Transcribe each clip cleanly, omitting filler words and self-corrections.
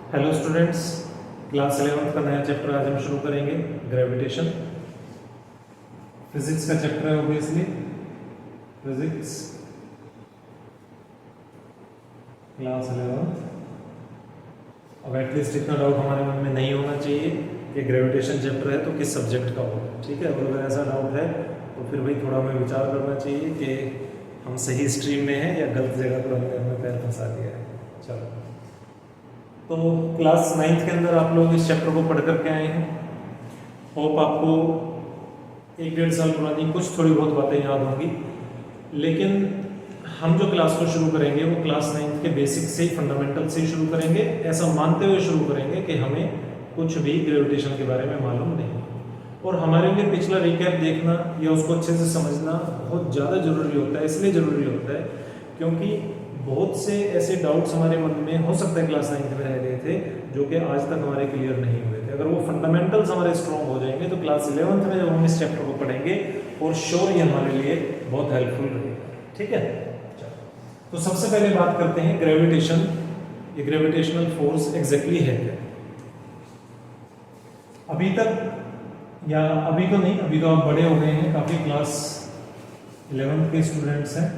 Hello students, class 11th का नया chapter आज हम शुरू करेंगे। ग्रेविटेशन फिजिक्स का चैप्टर है। Obviously physics class 11th। अब एटलीस्ट इतना डाउट हमारे मन में नहीं होना चाहिए कि ग्रेविटेशन चैप्टर है तो किस सब्जेक्ट का होगा। ठीक है, और अगर ऐसा डाउट है तो फिर भाई थोड़ा हमें विचार करना चाहिए कि हम सही स्ट्रीम में हैं या गलत जगह पर हमने अपना पैर फंसा दिया है। चलो, तो क्लास 9th के अंदर आप लोग इस चैप्टर को पढ़ करके आए हैं। होप आपको 1-1.5 साल पुरानी कुछ थोड़ी बहुत बातें याद होंगी, लेकिन हम जो क्लास को शुरू करेंगे वो क्लास 9th के बेसिक से, फंडामेंटल से शुरू करेंगे। ऐसा मानते हुए शुरू करेंगे कि हमें कुछ भी ग्रेविटेशन के बारे में मालूम नहीं, और हमारे लिए पिछला रिकैप देखना या उसको अच्छे से समझना बहुत ज़्यादा ज़रूरी होता है। इसलिए ज़रूरी होता है क्योंकि बहुत से ऐसे डाउट्स हमारे मन में हो सकता है क्लास 9th में रह गए थे जो कि आज तक हमारे क्लियर नहीं हुए थे। अगर वो फंडामेंटल्स हमारे स्ट्रॉन्ग हो जाएंगे तो क्लास 11th में जब हम इस चैप्टर को पढ़ेंगे और श्योर ये हमारे लिए बहुत हेल्पफुल रहेगा। ठीक है, तो सबसे पहले बात करते हैं ग्रेविटेशन। ये ग्रेविटेशनल फोर्स एग्जैक्टली है क्या? अभी तक, या अभी तो नहीं, अभी तो आप बड़े हो गए हैं, काफ़ी क्लास 11th के स्टूडेंट्स हैं,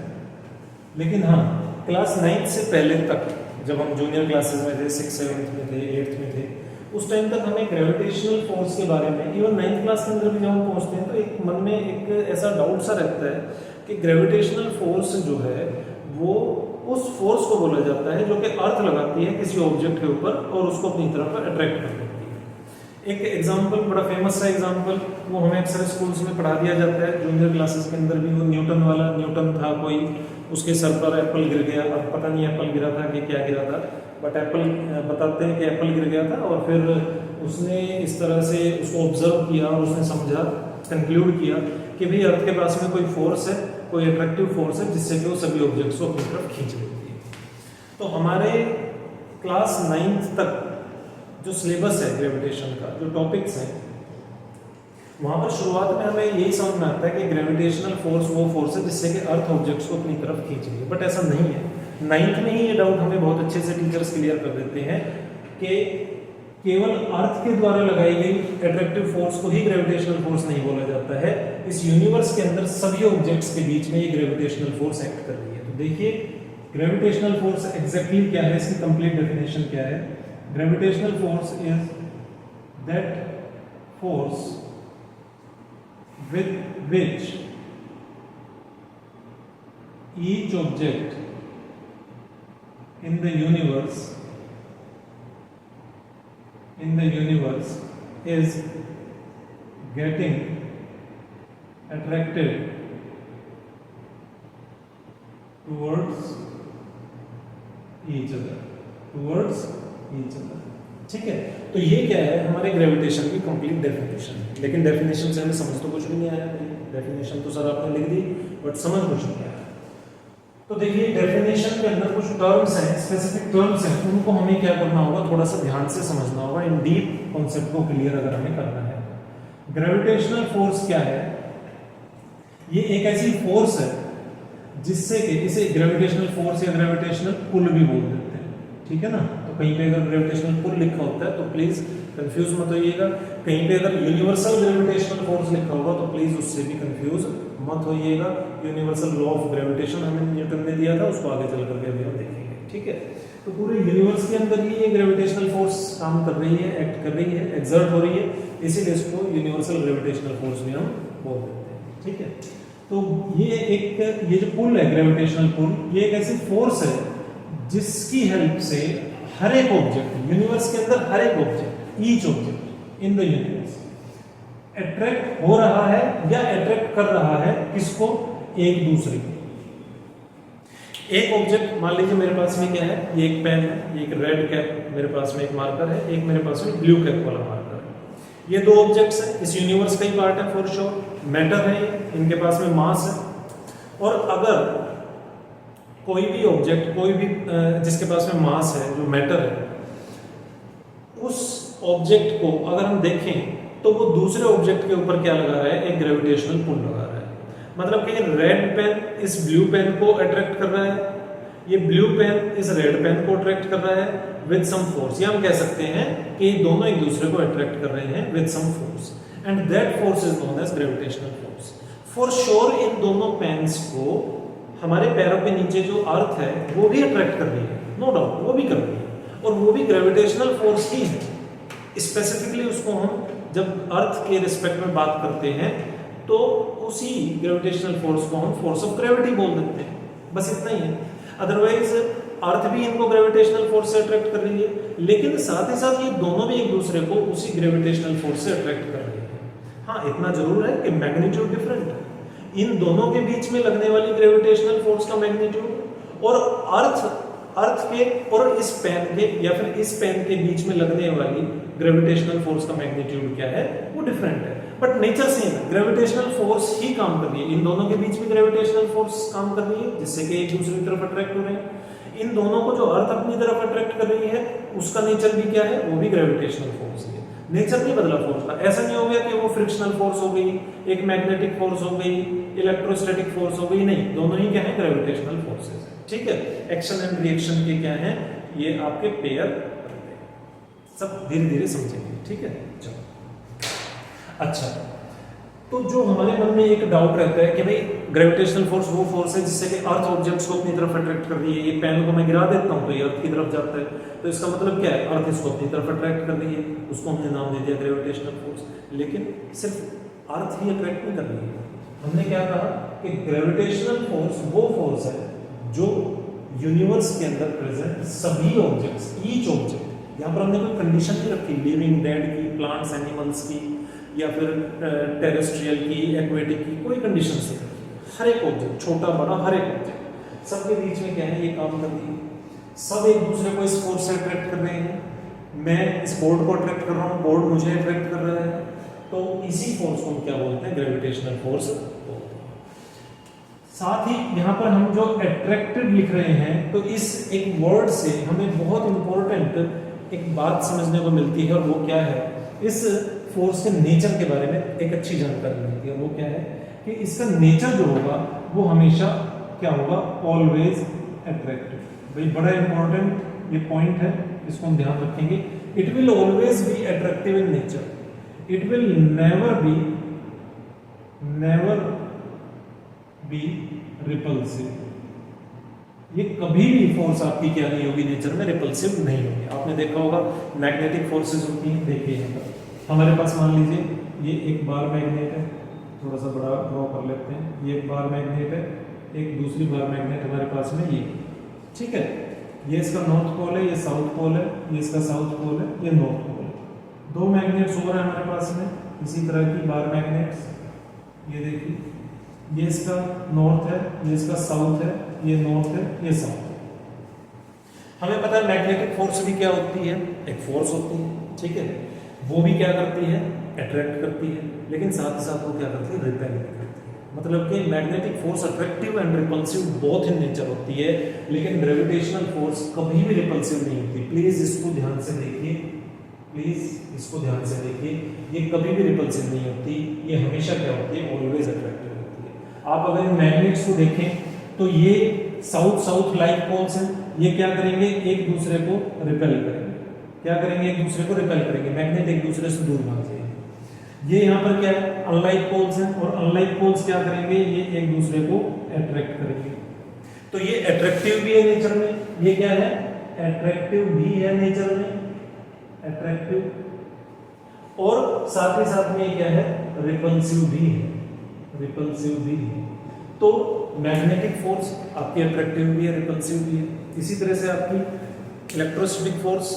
लेकिन हाँ क्लास 9th से पहले तक जब हम जूनियर क्लासेस में थे, 6th 7th में थे, 8th में थे, उस टाइम तक हमें ग्रेविटेशनल फोर्स के बारे में, इवन 9th क्लास के अंदर भी जब हम पहुंचते हैं तो एक मन में एक ऐसा डाउट सा रहता है कि ग्रेविटेशनल फोर्स जो है वो उस फोर्स को बोला जाता है जो कि अर्थ लगाती है किसी ऑब्जेक्ट के ऊपर और उसको अपनी तरफ अट्रैक्ट कर देती है। एक एग्जाम्पल, बड़ा फेमस सा एग्जाम्पल, वो हमें अक्सर स्कूल्स में पढ़ा दिया जाता है, जूनियर क्लासेस के अंदर भी। वो न्यूटन वाला, न्यूटन था कोई, उसके सर पर एप्पल गिर गया। अब पता नहीं एप्पल गिरा था कि क्या गिरा था, बट एप्पल बताते हैं कि एप्पल गिर गया था, और फिर उसने इस तरह से उसको ऑब्जर्व किया और उसने समझा, कंक्लूड किया कि भाई अर्थ के पास में कोई फोर्स है, कोई अट्रैक्टिव फोर्स है जिससे कि वो सभी ऑब्जेक्ट्स को अपनी तरफ खींच लेती है। तो हमारे क्लास 9th तक जो सिलेबस है ग्रेविटेशन का, जो टॉपिक्स हैं, वहाँ पर शुरुआत में हमें यही समझ में आता है कि ग्रेविटेशनल फोर्स वो फोर्स है जिससे कि अर्थ ऑब्जेक्ट्स को अपनी तरफ खींच रही है। बट ऐसा नहीं है। 9th में ही ये डाउट हमें बहुत अच्छे से टीचर्स क्लियर कर देते हैं कि केवल अर्थ के द्वारा लगाई गई अट्रैक्टिव फोर्स को ही ग्रेविटेशनल फोर्स नहीं बोला जाता है। इस यूनिवर्स के अंदर सभी ऑब्जेक्ट्स के बीच में ये ग्रेविटेशनल फोर्स एक्ट कर रही है। तो देखिए ग्रेविटेशनल फोर्स एग्जैक्टली क्या है, इसकी कंप्लीट डेफिनेशन क्या है। Gravitational force is that force with which each object in the universe is getting attracted towards each other। ठीक है, तो ये क्या है, हमारे ग्रेविटेशन की कंप्लीट डेफिनेशन। लेकिन डेफिनेशन से हमें समझ तो कुछ भी नहीं आया। डेफिनेशन तो सर आपने लिख दी, बट समझ कुछ नहीं आया। तो देखिए डेफिनेशन के अंदर कुछ टर्म्स हैं, स्पेसिफिक टर्म्स हैं, उनको हमें क्या करना होगा, थोड़ा सा ध्यान से समझना होगा। इन डीप कॉन्सेप्ट को क्लियर अगर हमें करना है। ग्रेविटेशनल फोर्स क्या है? ये एक ऐसी फोर्स है जिससे कि इसे ग्रेविटेशनल फोर्स या ग्रेविटेशनल पुल भी बोल देते हैं। ठीक है ना, कहीं पे अगर ग्रेविटेशनल पुल लिखा होता है तो प्लीज कंफ्यूज मत होइएगा। कहीं पे अगर यूनिवर्सल ग्रेविटेशनल फोर्स लिखा होगा तो प्लीज उससे भी कंफ्यूज मत होइएगा। यूनिवर्सल लॉ ऑफ ग्रेविटेशन हमें न्यूटन ने दिया था, उसको आगे चल करके अभी हम देखेंगे। ठीक है, तो पूरे यूनिवर्स के अंदर ही ये ग्रेविटेशनल फोर्स काम कर रही है, एक्ट कर रही है, एक्सर्ट हो रही है, इसीलिए इसको यूनिवर्सल ग्रेविटेशनल फोर्स भी हम बोल देते हैं। ठीक है, तो ये जो पुल है, ग्रेविटेशनल पुल, ये एक ऐसी फोर्स है जिसकी हेल्प से हर एक ऑब्जेक्ट यूनिवर्स के अंदर, हर एक object, each object in the universe attract हो रहा है या अट्रैक्ट कर रहा है किसको? एक दूसरे को। एक ऑब्जेक्ट, मान लीजिए मेरे पास में क्या है, ये एक पेन है, ये एक रेड कैप मेरे पास में एक मार्कर है, एक मेरे पास में ब्लू कैप वाला मार्कर है। ये दो ऑब्जेक्ट्स हैं, इस यूनिवर्स का ही पार्ट है फॉर श्योर, मैटर है, इनके पास में मास है। और अगर कोई भी ऑब्जेक्ट, कोई भी जिसके पास में मास है, जो मैटर है, उस ऑब्जेक्ट को अगर हम देखें तो वो दूसरे ऑब्जेक्ट के ऊपर क्या लगा रहा है? एक ग्रेविटेशनल पुल लगा रहा है। मतलब कि रेड पेन इस ब्लू पेन को अट्रैक्ट कर रहा है, ये ब्लू पेन इस रेड पेन को अट्रैक्ट कर रहा है, विद सम फोर्स, या हम कह सकते हैं कि दोनों एक दूसरे को अट्रैक्ट कर रहे हैं with some force, and that force is known as gravitational force. For sure इन दोनों पेन्स को हमारे पैरों के नीचे जो अर्थ है वो भी अट्रैक्ट कर रही है, नो डाउट वो भी कर रही है, और वो भी ग्रेविटेशनल फोर्स ही है। स्पेसिफिकली उसको हम जब अर्थ के रिस्पेक्ट में बात करते हैं तो उसी ग्रेविटेशनल फोर्स को हम फोर्स ऑफ ग्रेविटी बोल देते हैं, बस इतना ही है। अदरवाइज अर्थ भी इनको ग्रेविटेशनल फोर्स से अट्रैक्ट कर रही है, लेकिन साथ ही साथ ये दोनों भी एक दूसरे को उसी ग्रेविटेशनल फोर्स से अट्रैक्ट कर रही है। हाँ, इतना जरूर है कि मैग्नीट्यूड डिफरेंट है। इन दोनों के बीच में लगने वाली ग्रेविटेशनल फोर्स का मैग्नीट्यूड और अर्थ के और इस पेन के या फिर इस पेन के बीच में लगने वाली ग्रेविटेशनल फोर्स का मैग्नीट्यूड क्या है, वो डिफरेंट है, बट नेचर सेम है। ग्रेविटेशनल फोर्स ही काम कर रही है, इन दोनों के बीच में ग्रेविटेशनल फोर्स काम कर रही है, जिससे कि एक दूसरे की तरफ अट्रैक्ट हो रहे हैं। इन दोनों को जो अर्थ अपनी तरफ अट्रैक्ट कर रही है उसका नेचर भी क्या है, वो भी ग्रेविटेशनल फोर्स है। नेचर नहीं बदला फोर्स का, ऐसा नहीं हो गया कि वो फ्रिक्शनल फोर्स हो गई, एक मैग्नेटिक फोर्स हो गई, इलेक्ट्रोस्टैटिक फोर्स हो गई, नहीं, दोनों ही क्या है, ग्रेविटेशनल फोर्सेस है। ठीक है, एक्शन एंड रिएक्शन के क्या है, ये आपके पेयर सब धीरे धीरे समझेंगे। ठीक है, चलो। अच्छा, तो जो हमारे मन में एक डाउट रहता है कि भाई ग्रेविटेशनल फोर्स वो फोर्स है जिससे कि अर्थ ऑब्जेक्ट्स को अपनी तरफ अट्रैक्ट कर रही है, ये पेन को मैं गिरा देता हूँ तो ये अर्थ की तरफ जाता है, तो इसका मतलब क्या है, अर्थ इसको अपनी तरफ अट्रैक्ट कर रही है, उसको हमने नाम दे दिया ग्रेविटेशनल फोर्स। लेकिन सिर्फ अर्थ ही अट्रैक्ट नहीं कर रही है, हमने क्या कहा कि ग्रेविटेशनल फोर्स वो फोर्स है जो यूनिवर्स के अंदर प्रेजेंट सभी ऑब्जेक्ट्स, ईच ऑब्जेक्ट, यहाँ पर हमने कोई कंडीशन नहीं रखी लिविंग डेड की, प्लांट्स एनिमल्स की, या फिर टेरेस्ट्रियल की, एक्वेटिक की, कोई कंडीशन नहीं रखी। हर एक ऑब्जेक्ट, छोटा बड़ा हर एक ऑब्जेक्ट, सबके बीच में क्या है, ये काम कर रही है, सब एक दूसरे को इस फोर्स से अट्रैक्ट कर रहे हैं। मैं इस बोर्ड को अट्रैक्ट कर रहा हूँ, बोर्ड मुझे अट्रैक्ट कर रहा है, तो इसी फोर्स को हम क्या बोलते हैं, ग्रेविटेशनल फोर्स। साथ ही यहाँ पर हम जो अट्रैक्टेड लिख रहे हैं, तो इस एक वर्ड से हमें बहुत इंपॉर्टेंट एक बात समझने को मिलती है, और वो क्या है, इस फोर्स के नेचर के बारे में एक अच्छी जानकारी मिलती है। वो क्या है कि इसका नेचर जो होगा वो हमेशा क्या होगा, ऑलवेज अट्रैक्टिव। भाई बड़ा इंपॉर्टेंट ये पॉइंट है, इसको हम ध्यान रखेंगे। It will always be attractive in nature, it will never be repulsive. ये कभी भी फोर्स आपकी क्या नहीं होगी, नेचर में रिपल्सिव नहीं होगी। आपने देखा होगा मैग्नेटिक फोर्सेस होती हैं, देखिए यहाँ पर हमारे पास मान लीजिए ये एक बार मैग्नेट है, थोड़ा सा बड़ा ड्रॉ कर लेते हैं, ये एक बार मैग्नेट है, एक दूसरी बार मैग्नेट हमारे पास में ये, ठीक है, ये इसका नॉर्थ पोल है, ये साउथ पोल है, ये इसका साउथ पोल है, ये नॉर्थ पोल है। दो मैग्नेट्स और हैं हमारे पास में इसी तरह की बार मैग्नेट्स, ये देखिए, ये इसका नॉर्थ है, ये इसका साउथ है, ये नॉर्थ है, ये साउथ है। हमें पता है मैग्नेटिक फोर्स भी क्या होती है, एक फोर्स होती है, ठीक है, वो भी क्या करती है, अट्रैक्ट करती है, लेकिन साथ ही साथ वो क्या करती है, रिपेल भी करती है। मतलब कि magnetic force attractive and repulsive both in nature होती है, लेकिन ग्रेविटेशनल फोर्स कभी भी रिपल्सिव नहीं होती। प्लीज इसको ध्यान से देखिए, प्लीज इसको ध्यान से देखिए, ये कभी भी रिपल्सिव नहीं होती, ये हमेशा क्या होती है, ऑलवेज अट्रैक्टिव होती है। आप अगर मैग्नेट्स को देखें तो ये साउथ साउथ लाइक पोल्स हैं, ये क्या करेंगे, एक दूसरे को रिपेल करेंगे, क्या करेंगे, एक दूसरे को रिपेल करेंगे, मैग्नेट एक दूसरे से दूर भाग जाएंगे। ये यहाँ पर क्या है, अनलाइक पोल्स हैं, और अनलाइक पोल्स क्या करेंगे, ये एक दूसरे को अट्रैक्ट करेंगे। तो ये अट्रैक्टिव भी है नेचर में, ये क्या है, अट्रैक्टिव भी है नेचर में, अट्रैक्टिव, और साथ ही साथ में क्या है, रिपल्सिव भी है, रिपल्सिव भी है। तो मैग्नेटिक फोर्स आपकी अट्रैक्टिव भी है, रिपल्सिव भी है। इसी तरह से आपकी इलेक्ट्रोस्टैटिक फोर्स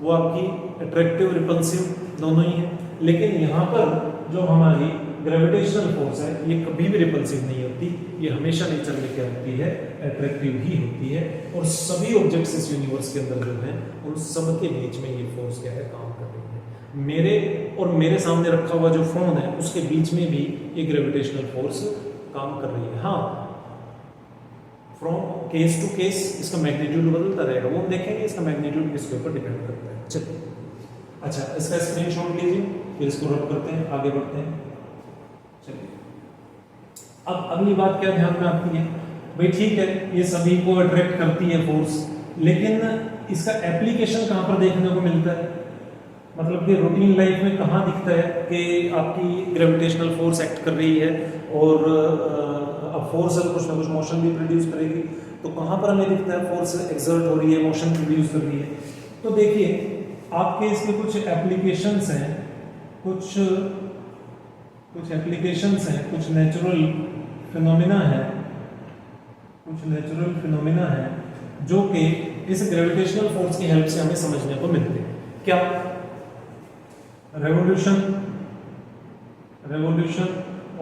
वो आपकी अट्रैक्टिव रिपल्सिव दोनों ही है, लेकिन यहाँ पर जो हमारी ग्रेविटेशनल फोर्स है ये कभी भी रिपल्सिव नहीं होती, ये हमेशा नेचर में क्या होती है, अट्रैक्टिव ही होती है। और सभी ऑब्जेक्ट्स इस यूनिवर्स के अंदर जो हैं उन सब के बीच में ये फोर्स क्या है, काम कर रही है। मेरे और मेरे सामने रखा हुआ जो फोन है उसके बीच में भी ये ग्रेविटेशनल फोर्स काम कर रही है। हाँ, फ्रॉम केस टू केस इसका मैग्नीट्यूड बदलता रहेगा, वो हम देखेंगे, इसका मैग्नीट्यूड किसके ऊपर डिपेंड करता है। चलिए, अच्छा, इसका स्क्रीनशॉट लीजिए, फिर इसको रब करते हैं, आगे बढ़ते हैं। चलिए, अब अगली बात क्या ध्यान में आती है, भाई ठीक है, ये सभी को अट्रैक्ट करती है फोर्स, लेकिन इसका एप्लीकेशन कहाँ पर देखने को मिलता है, मतलब कि रूटीन लाइफ में कहाँ दिखता है कि आपकी ग्रेविटेशनल फोर्स एक्ट कर रही है और अब फोर्स है तो कुछ ना कुछ मोशन भी प्रोड्यूस करेगी, तो कहाँ पर हमें दिखता है फोर्स एक्सर्ट हो रही है, मोशन प्रोड्यूस कर रही है। तो देखिए आपके इसमें कुछ एप्लीकेशंस हैं, कुछ एप्लीकेशंस हैं, कुछ नेचुरल फिनोमिना है, कुछ नेचुरल फिनोमिना है जो कि इस ग्रेविटेशनल फोर्स की हेल्प से हमें समझने को मिलते हैं। क्या? Revolution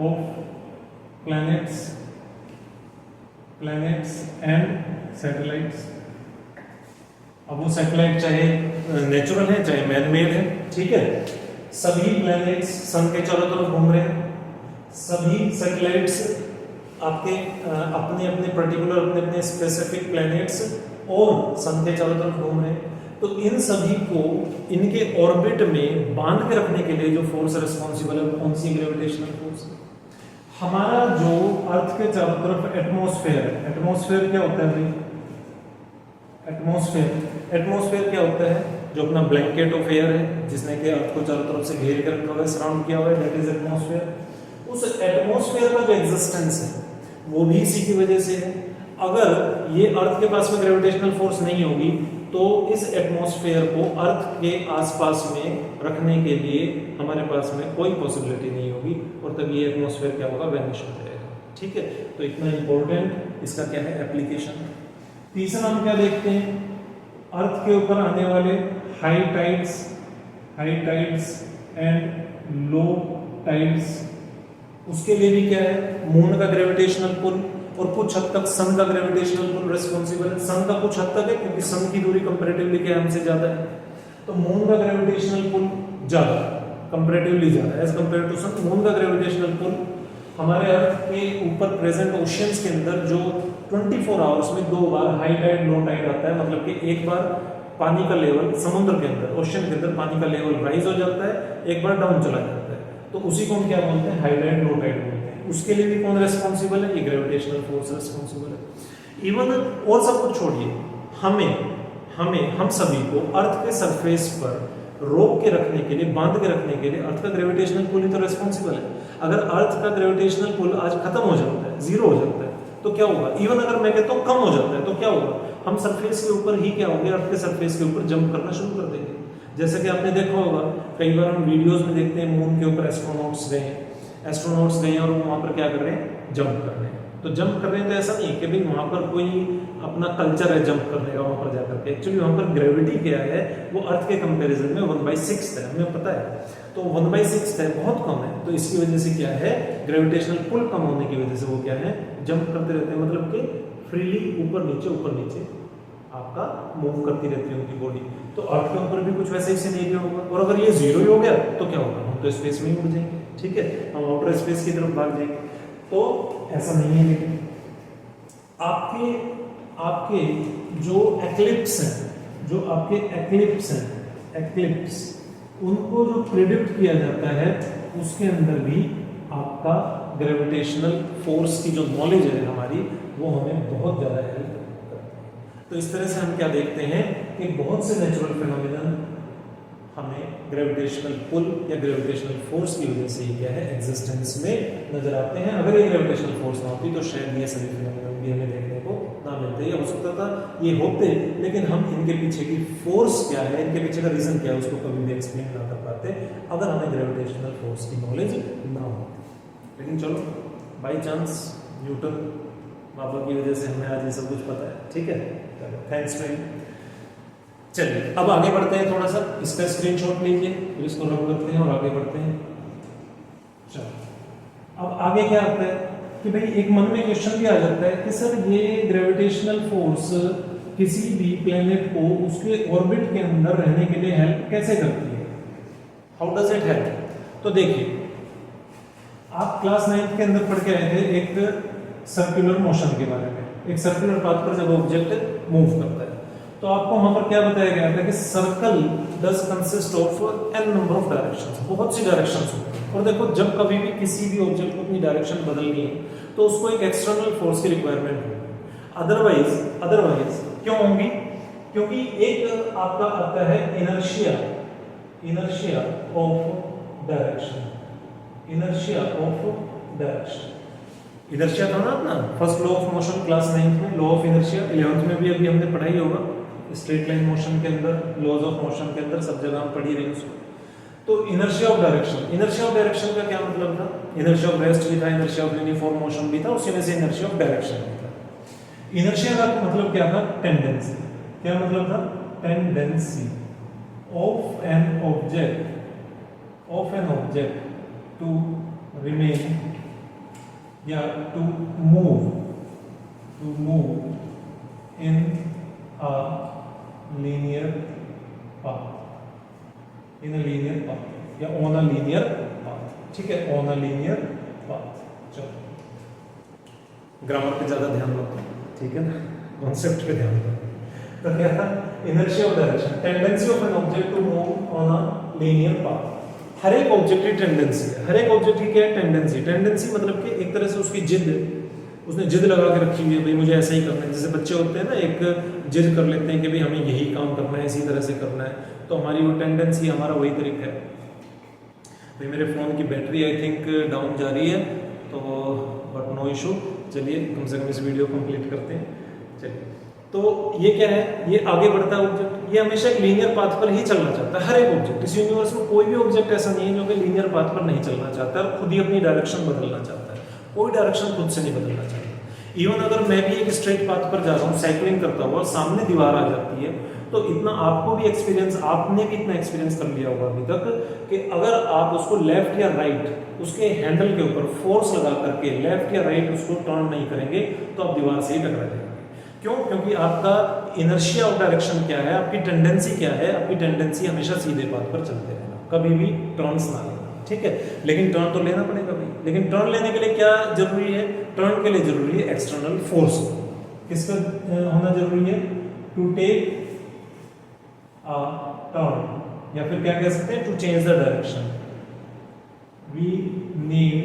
of planets and satellites. अब वो सैटेलाइट चाहे नेचुरल है चाहे मैन मेड है, ठीक है। सभी प्लैनेट्स सन के चारों तरफ घूम रहे हैं, सभी सैटेलाइट्स आपके अपने अपने पर्टिकुलर अपने अपने स्पेसिफिक प्लैनेट्स और सन के चारों तरफ घूम रहे हैं। तो इन सभी को इनके ऑर्बिट में बांध के रखने के लिए जो फोर्स रिस्पॉन्सिबल है कौन सी? Gravitational force. हमारा जो अर्थ के चारों तरफ एटमॉस्फेयर है, एटमॉस्फेयर क्या होता है भाई? एटमॉस्फेयर क्या होता है? जो अपना ब्लैंकेट ऑफ एयर है जिसने कि अर्थ को चारों तरफ से घेर कर रखा हुआ है, सराउंड किया हुआ है, दैट इज एटमॉस्फेयर। उस एटमॉस्फेयर का जो एग्जिस्टेंस है वो भी इसी की वजह से है। अगर ये अर्थ के पास में ग्रेविटेशनल फोर्स नहीं होगी तो इस एटमॉस्फेयर को अर्थ के आसपास में रखने के लिए हमारे पास में कोई पॉसिबिलिटी नहीं होगी और तब ये एटमॉस्फेयर क्या होगा? वैनिश हो जाएगा, ठीक है। तो इतना इंपॉर्टेंट इसका क्या है? एप्लीकेशन। तीसरा हम क्या देखते हैं? अर्थ के ऊपर आने वाले high tides and low tides, उसके लिए भी क्या है? मून का ग्रेविटेशनल पुल और कुछ हद तक सन का ग्रेविटेशनल पुल रिस्पॉन्सिबल है। सन का कुछ हद तक है क्योंकि सन की दूरी कंपैरेटिवली क्या हमसे ज्यादा है, तो मून का ग्रेविटेशनल पुल ज्यादा कंपैरेटिवली ज्यादा है as compare to sun. Moon का ग्रेविटेशनल पुल हमारे अर्थ के ऊपर प्रेजेंट ओशियंस के अंदर जो 24 आवर्स में 2 बार हाई टाइड लो टाइड आता है, मतलब कि एक बार पानी का लेवल समुद्र के अंदर ओशियन के अंदर पानी का लेवल राइज हो जाता है, एक बार डाउन चला जाता है, तो उसी को हम क्या बोलते हैं? हाई टाइड लो टाइड बोलते हैं। उसके लिए भी कौन रिस्पॉन्सिबल है? ये ग्रेविटेशनल फोर्स रिस्पॉन्सिबल है। इवन और सब कुछ छोड़िए, हम सभी को अर्थ के सरफेस पर रोक के रखने के लिए, बांध के रखने के लिए अर्थ का ग्रेविटेशनल पुल ही तो रिस्पॉन्सिबल है। अगर अर्थ का ग्रेविटेशनल पुल आज खत्म हो जाता है, जीरो हो जाता है, तो क्या होगा? इवन अगर मैं कहता हूँ कम हो जाता है तो क्या होगा? हम सरफेस के ऊपर ही क्या होंगे? अर्थ के सरफेस के ऊपर जंप करना शुरू कर देंगे। जैसे कि आपने देखा होगा कई बार हम वीडियोस में देखते हैं मून के ऊपर एस्ट्रोनॉट्स गए और वो वहां पर क्या कर रहे हैं? जंप कर रहे हैं। तो जंप कर रहे हैं तो ऐसा नहीं कि भाई वहां पर कोई अपना कल्चर है जंप करने का वहां पर जाकर के। एक्चुअली वहां पर ग्रेविटी क्या है? वो अर्थ के कंपैरिजन में 1/6 है, हमें पता है। तो 1/6 है, बहुत कम है। तो इसकी वजह से क्या है? ग्रेविटेशनल पुल कम होने की वजह से वो क्या है? जंप करते रहते हैं, मतलब कि फ्रीली ऊपर नीचे आपका मूव करती रहती है उनकी बॉडी। तो अर्थ के ऊपर भी कुछ वैसे ही सिनेरियो होगा, और अगर ये जीरो ही हो गया तो क्या होगा? हम तो स्पेस में ही उड़ जाएंगे, ठीक है, हम आउटर स्पेस की तरफ भाग जाएंगे। तो ऐसा नहीं है। लेकिन आपके जो एक्लिप्स उनको जो प्रिडिक्ट किया जाता है उसके अंदर भी आपका ग्रेविटेशनल फोर्स की जो नॉलेज है हमारी, वो हमें बहुत ज़्यादा हेल्प करती है। तो इस तरह से हम क्या देखते हैं कि बहुत से नेचुरल फिनोमिना हमें ग्रेविटेशनल पुल या ग्रेविटेशनल फोर्स की वजह से ही क्या है? एग्जिस्टेंस में नजर आते हैं। अगर ये ग्रेविटेशनल फोर्स ना होती तो शायद ये सभी फिनोमिना भी हमें देखने को ना मिलते, या हो सकता था ये होते, लेकिन हम इनके पीछे की फोर्स क्या है, इनके पीछे का रीजन क्या है, उसको कभी भी एक्सप्लेन ना कर पाते अगर हमें ग्रेविटेशनल फोर्स की नॉलेज ना होती। लेकिन चलो, बाई चांस न्यूटन बाबा की वजह से हमें आज ये सब कुछ पता है, ठीक है। Thanks to him. चलिए अब आगे बढ़ते हैं, थोड़ा सा इसका स्क्रीनशॉट लीजिए, फिर इसको रब करते हैं और आगे बढ़ते हैं। चलो अब आगे क्या आता है कि भाई एक मन में क्वेश्चन भी आ जाता है कि सर ये ग्रेविटेशनल फोर्स किसी भी प्लेनेट को उसके ऑर्बिट के अंदर रहने के लिए हेल्प कैसे करती है? How does it help? तो देखिए, आप क्लास 9 के अंदर पढ़ के आए थे एक सर्कुलर मोशन के बारे में। एक सर्कुलर पाथ पर जब ऑब्जेक्ट मूव करता है तो आपको वहां पर क्या बताया गया था कि circle does consist of n number of directions, बहुत सी डायरेक्शंस होती हैं। और देखो, जब कभी भी किसी भी ऑब्जेक्ट को अपनी डायरेक्शन बदलनी है तो उसको एक एक्सटर्नल फोर्स की रिक्वायरमेंट होगी। अदरवाइज क्यों होंगी? क्योंकि एक आपका आता है inertia, inertia of direction, inertia of direction. Inertia था ना अपना first law of motion class 9th में, लॉ ऑफ इनर्शिया 11th में भी अभी हमने पढ़ाई होगा, स्ट्रेट लाइन मोशन के अंदर लॉज ऑफ मोशन के अंदर सब जगह हम पढ़ी रहे उसको। तो inertia of direction, inertia of direction का क्या मतलब था? इनर्शिया ऑफ रेस्ट भी था, इनर्शिया ऑफ यूनिफॉर्म मोशन भी था, उसी में से इनर्शिया ऑफ डायरेक्शन भी था। इनर्शिया का मतलब क्या था? टेंडेंसी। क्या मतलब था? Tendency of an object, of an object to remain या to move in a linear path, in a linear path या ऑन अ लीनियर पाथ। ठीक है, ऑन अ लीनियर पाथ। चलो ग्रामर पे ज्यादा ध्यान दो, ठीक है ना, कॉन्सेप्ट पे ध्यान दो। तो क्या था? Inertia of direction, tendency of an object to move on a linear path. हर एक ऑब्जेक्ट की टेंडेंसी है, हर एक ऑब्जेक्ट की क्या है? टेंडेंसी। टेंडेंसी मतलब कि एक तरह से उसकी जिद है, उसने जिद लगा के रखी हुई है, भाई मुझे ऐसा ही करना है। जैसे बच्चे होते हैं ना, एक जिद कर लेते हैं कि भाई हमें यही काम करना है, इसी तरह से करना है, तो हमारी वो टेंडेंसी, हमारा वही तरीका है। भाई मेरे फ़ोन की बैटरी आई थिंक डाउन जा रही है, तो बट नो इशू, चलिए कम से कम इस वीडियो कंप्लीट करते हैं। चलिए, तो ये क्या है? ये आगे बढ़ता है ऑब्जेक्ट, ये हमेशा एक लीनियर पाथ पर ही चलना चाहता है। हर एक ऑब्जेक्ट, इस यूनिवर्स में कोई भी ऑब्जेक्ट ऐसा नहीं है जो कि लीनियर पाथ पर नहीं चलना चाहता है, खुद ही अपनी डायरेक्शन बदलना चाहता है। कोई डायरेक्शन खुद से नहीं बदलना चाहता। इवन अगर मैं भी एक स्ट्रेट पाथ पर जा रहा हूँ साइकिलिंग करता हुआ, सामने दीवार आ जाती है, तो इतना आपको भी एक्सपीरियंस, आपने भी इतना एक्सपीरियंस कर लिया होगा अभी तक कि अगर आप उसको लेफ्ट या राइट उसके हैंडल के ऊपर फोर्स लगा करके लेफ्ट या राइट उसको टर्न नहीं करेंगे तो आप दीवार से ही टकरा जाएंगे। क्यों? क्योंकि आपका इनर्शिया ऑफ डायरेक्शन क्या है, आपकी टेंडेंसी क्या है? आपकी टेंडेंसी हमेशा सीधे पाथ पर चलते रहना, कभी भी टर्न्स ना लेना। ठीक है, लेकिन टर्न तो लेना पड़ेगा भाई। लेकिन टर्न लेने के लिए क्या जरूरी है? टर्न के लिए जरूरी है एक्सटर्नल फोर्स। किसका होना जरूरी है? टू टेक अ टर्न, या फिर क्या कह सकते हैं? To change the direction we need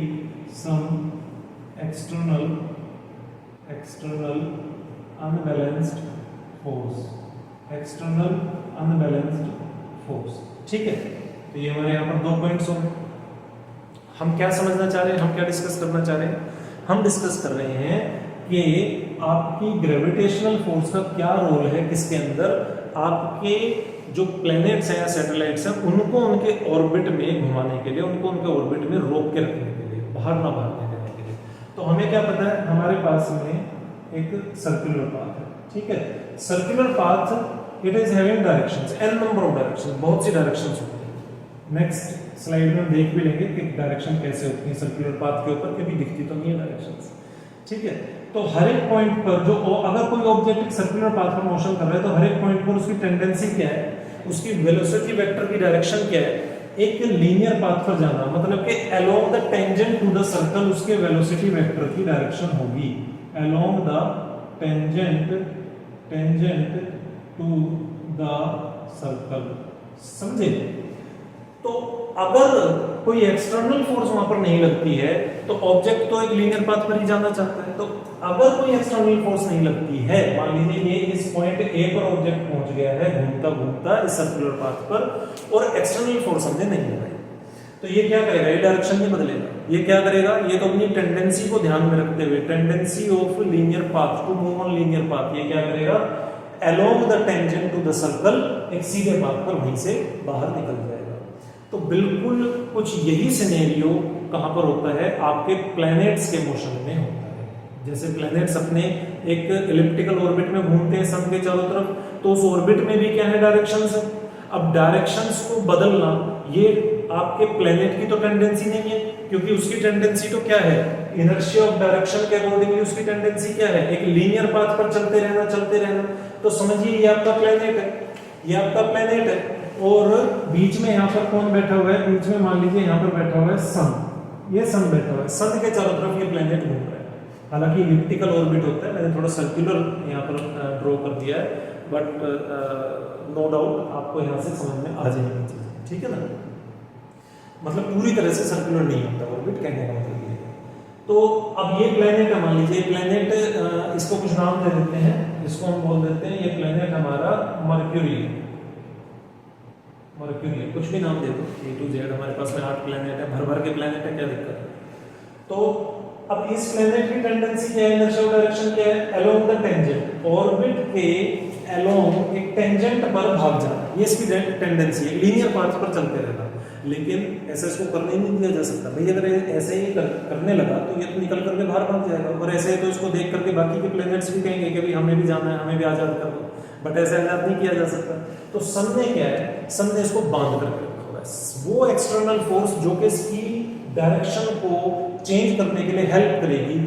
some external unbalanced force, external unbalanced force. ठीक है, तो ये हमारे यहाँ पर 2 पॉइंट्स हो गए। हम क्या समझना चाह रहे हैं, हम क्या डिस्कस करना चाह रहे हैं? हम डिस्कस कर रहे हैं कि आपकी ग्रेविटेशनल फोर्स का क्या रोल है किसके अंदर, आपके जो प्लैनेट्स हैं या सैटेलाइट्स हैं उनको उनके ऑर्बिट में घुमाने के लिए, उनको उनके ऑर्बिट में रोक के रखने के लिए, बाहर ना भागने देने के लिए। तो हमें क्या पता है? हमारे पास में एक सर्कुलर पाथ है। ठीक है, circular path it is having directions, n number of directions, बहुत सी डायरेक्शंस होती हैं। नेक्स्ट स्लाइड में देख भी लेंगे कि डायरेक्शन कैसे होती है सर्कुलर पाथ के ऊपर, क्योंकि दिखती तो नहीं है डायरेक्शंस। ठीक है, तो हर एक पॉइंट पर जो अगर कोई ऑब्जेक्ट सर्कुलर पाथ पर मोशन कर रहा है तो हर एक पॉइंट पर उसकी टेंडेंसी क्या है, उसकी वेलोसिटी वेक्टर की डायरेक्शन क्या है? एक लीनियर पाथ पर जाना, मतलब कि along the tangent to the circle उसके वेलोसिटी वेक्टर की डायरेक्शन होगी, along the tangent to the circle. समझे? तो अगर कोई एक्सटर्नल फोर्स वहां पर नहीं लगती है तो ऑब्जेक्ट तो एक लीनियर पाथ पर ही जाना चाहता है। तो अगर कोई एक्सटर्नल फोर्स नहीं लगती है, मान लीजिए ये इस पॉइंट ए पर ऑब्जेक्ट पहुंच गया है घूमता घूमता इस सर्कुलर पाथ पर, और एक्सटर्नल फोर्स हमने नहीं लगाई, तो ये क्या करेगा? ये डायरेक्शन नहीं बदलेगा। ये क्या करेगा? ये तो अपनी टेंडेंसी को ध्यान में रखते हुए, tendency of linear path to move on linear path, ये क्या करेगा? Along the tangent to the circle एक सीधे पाथ पर वहीं से बाहर निकल जाएगा। तो बिल्कुल कुछ यही सिनेरियो कहां पर होता है? आपके प्लैनेट्स के मोशन में होता है। जैसे प्लैनेट्स अपने एक इलिप्टिकल ऑर्बिट में घूमते हैं सन के चारों तरफ, तो उस ऑर्बिट में भी क्या है? डायरेक्शंस है। अब डायरेक्शंस को बदलना ये आपके प्लैनेट की तो टेंडेंसी नहीं है, क्योंकि उसकी टेंडेंसी तो क्या है? इनर्शिया ऑफ डायरेक्शन के अकॉर्डिंगली उसकी टेंडेंसी क्या है? एक लीनियर पाथ पर चलते रहना। तो समझिए ये आपका प्लैनेट है, ये आपका प्लैनेट है, और बीच में यहाँ पर कौन बैठा हुआ है? बीच में मान लीजिए यहाँ पर बैठा हुआ है सन, ये सन बैठा हुआ है, सन के चारों तरफ ये प्लैनेट घूम रहा है। हालांकि इलिप्टिकल ऑर्बिट होता है, मैंने थोड़ा सर्कुलर यहाँ पर ड्रॉ कर दिया है, बट नो डाउट आपको यहाँ से समझ में आ जाएगी चीजें। ठीक है ना, मतलब पूरी तरह से सर्कुलर नहीं होता ऑर्बिट, कहने का मतलब ये है। तो अब ये प्लैनेट है, मान लीजिए प्लैनेट, इसको कुछ नाम दे देते हैं, इसको हम बोल देते हैं, ये प्लेनेट हमारा मर्क्यूरी है। मर्क्यूरी है, कुछ भी नाम दे दो, A to Z हमारे पास में 8 प्लेनेट है, भर भर के प्लेनेट है, क्या दिक्कत है। तो अब इस प्लेनेट की टेंडेंसी क्या है, इनर्शियल डायरेक्शन क्या है, अलोंग द टेंजेंट, ऑर्बिट के अलोंग एक टेंजेंट पर भाग जाना, ये इसकी टेंडेंसी है, लीनियर पाथ पर चलते रहना। लेकिन ऐसा इसको करने ही नहीं दिया जा सकता भाई, अगर ऐसे ही करने लगा तो ये तो निकल करके बाहर भाग जाएगा, और ऐसे ही तो इसको देख करके बाकी के प्लैनेट्स भी कहेंगे कि भाई हमें भी जाना है, हमें भी आजाद कर दो, बट ऐसा आजाद नहीं किया जा सकता। तो सन ने क्या है, सन ने इसको बांध करके रखा हुआ है, वो एक्सटर्नल फोर्स जो कि इसकी डायरेक्शन को चेंज करने के लिए हेल्प करेगी,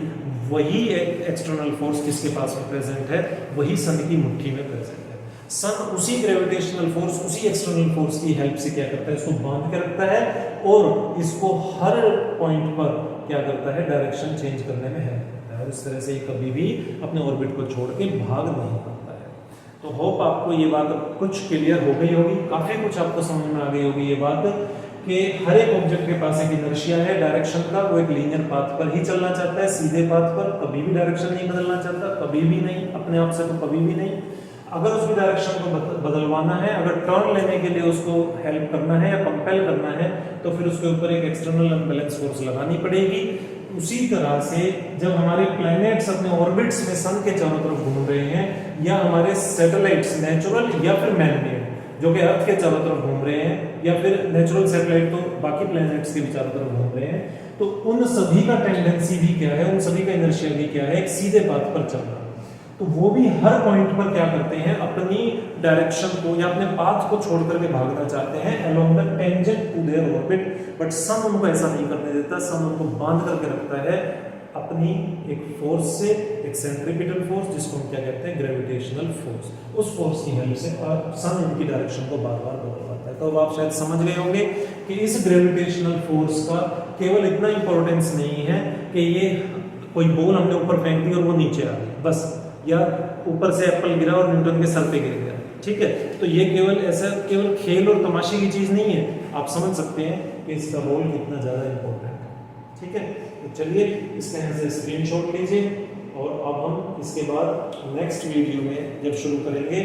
वही एक एक्सटर्नल फोर्स जिसके पास में प्रेजेंट है, वही सन की मुट्ठी में प्रेजेंट है। सन उसी ग्रेविटेशनल फोर्स, उसी एक्सटर्नल फोर्स की हेल्प से क्या करता है, इसको बांध के रखता है और इसको हर पॉइंट पर क्या करता है, डायरेक्शन चेंज करने में हेल्प करता है, और इस तरह से ये कभी भी अपने ऑर्बिट को छोड़ के भाग नहीं पाता है। तो होप आपको ये बात कुछ क्लियर हो गई होगी, काफी कुछ आपको समझ में आ गई होगी ये बात कि हर एक ऑब्जेक्ट के पास एक इनर्शिया है डायरेक्शन का, वो एक लीनियर पाथ पर ही चलना चाहता है, सीधे पाथ पर, कभी भी डायरेक्शन नहीं बदलना चाहता, कभी भी नहीं, अपने आप से तो कभी भी नहीं। अगर उसकी डायरेक्शन को बदलवाना है, अगर टर्न लेने के लिए उसको हेल्प करना है या कंपेल करना है, तो फिर उसके ऊपर एक एक्सटर्नल अनबैलेंस फोर्स लगानी पड़ेगी। उसी तरह से जब हमारे प्लैनेट्स अपने ऑर्बिट्स में सन के चारों तरफ घूम रहे हैं, या हमारे सैटेलाइट्स नेचुरल या फिर मैन-मेड जो कि अर्थ के चारों तरफ घूम रहे हैं, या फिर नेचुरल सैटेलाइट तो बाकी प्लैनेट्स के भी चारों तरफ घूम रहे हैं, तो उन सभी का टेंडेंसी भी क्या है, उन सभी का इनर्शिया भी क्या है, एक सीधे पाथ पर चलना। तो वो भी हर पॉइंट पर क्या करते हैं, अपनी डायरेक्शन को या अपने पाथ को छोड़ करके भागना चाहते हैं along the tangent to their orbit, but sun उनको ऐसा नहीं करने देता, सन उनको बांध करके रखता है अपनी एक फोर्स से, एक सेंट्रीपिटल फोर्स जिसको हम क्या कहते हैं, ग्रेविटेशनल फोर्स। उस फोर्स की हेल्प से सन इनकी डायरेक्शन को बार बार बदलवाता है। तो अब आप शायद समझ गए होंगे कि इस ग्रेविटेशनल फोर्स का केवल इतना इंपॉर्टेंस नहीं है कि ये कोई बॉल हमने ऊपर फेंक दी और वो नीचे आ गई बस, या ऊपर से एप्पल गिरा और न्यूटन के सर पे गिर गया, ठीक है। तो ये केवल ऐसा केवल खेल और तमाशे की चीज नहीं है, आप समझ सकते हैं कि इसका रोल कितना ज्यादा इंपॉर्टेंट है, ठीक है। तो चलिए इसका यहाँ से स्क्रीनशॉट लीजिए, और अब हम इसके बाद नेक्स्ट वीडियो में जब शुरू करेंगे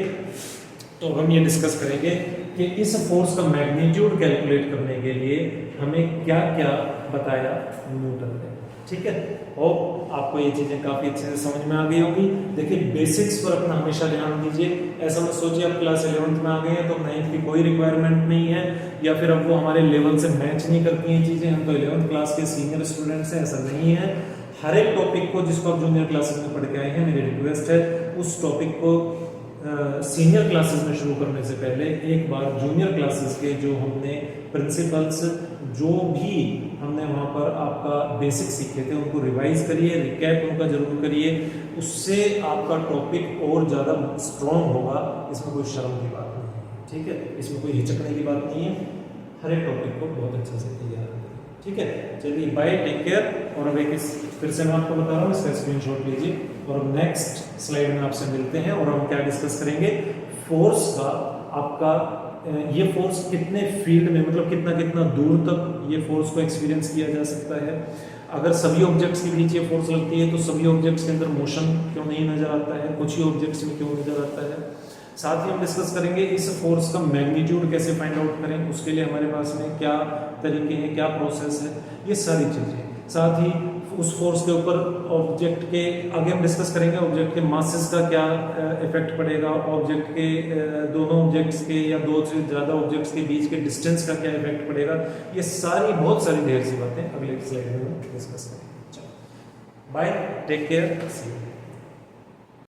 तो हम ये डिस्कस करेंगे कि इस फोर्स का मैग्नीट्यूड कैलकुलेट करने के लिए हमें क्या क्या बताया न्यूटन ने, ठीक है। और आपको ये चीजें काफी अच्छे से समझ में आ गई होगी। देखिए बेसिक्स पर अपना हमेशा ध्यान दीजिए, ऐसा मत सोचिए आप क्लास 11th में आ गए हैं तो 9th की कोई रिक्वायरमेंट नहीं है, या फिर अब वो हमारे लेवल से मैच नहीं करती हैं चीजें, हम तो 11th क्लास के सीनियर स्टूडेंट्स हैं, ऐसा नहीं है। हर एक टॉपिक को जिसको आप जूनियर क्लासेस में पढ़ के आए हैं, मेरी रिक्वेस्ट है उस टॉपिक को सीनियर क्लासेस में शुरू करने से पहले एक बार जूनियर क्लासेस के जो हमने प्रिंसिपल्स, जो भी हमने वहाँ पर आपका बेसिक सीखे थे, उनको रिवाइज करिए, रिकैप उनका जरूर करिए, उससे आपका टॉपिक और ज़्यादा स्ट्रॉन्ग होगा। इसमें कोई शर्म की बात नहीं है, ठीक है, इसमें कोई हिचकने की बात नहीं है, हर एक टॉपिक को बहुत अच्छे से तैयार करिए, ठीक है। चलिए बाय, टेक केयर। और अब एक फिर से मैं आपको बता रहा हूँ, इसका स्क्रीनशॉट लीजिए, और अब नेक्स्ट स्लाइड में आपसे मिलते हैं और हम क्या डिस्कस करेंगे, फोर्स का आपका ये फोर्स कितने फील्ड में, मतलब कितना कितना दूर तक ये फोर्स को एक्सपीरियंस किया जा सकता है। अगर सभी ऑब्जेक्ट्स के बीच ये फोर्स लगती है तो सभी ऑब्जेक्ट्स के अंदर मोशन क्यों नहीं नजर आता है, कुछ ही ऑब्जेक्ट्स में क्यों नजर आता है। साथ ही हम डिस्कस करेंगे इस फोर्स का मैग्नीट्यूड कैसे फाइंड आउट करें, उसके लिए हमारे पास में क्या तरीके हैं, क्या प्रोसेस है, ये सारी चीज़ें। साथ ही उस फोर्स के ऊपर ऑब्जेक्ट के आगे हम डिस्कस करेंगे ऑब्जेक्ट के मासेस का क्या इफेक्ट पड़ेगा, ऑब्जेक्ट के दोनों ऑब्जेक्ट्स के या दो से ज़्यादा ऑब्जेक्ट्स के बीच के डिस्टेंस का क्या इफेक्ट पड़ेगा। ये सारी बहुत सारी ढेर सी बातें अगले स्लाइड में डिस्कस करेंगे। चलो bye, take care, see you.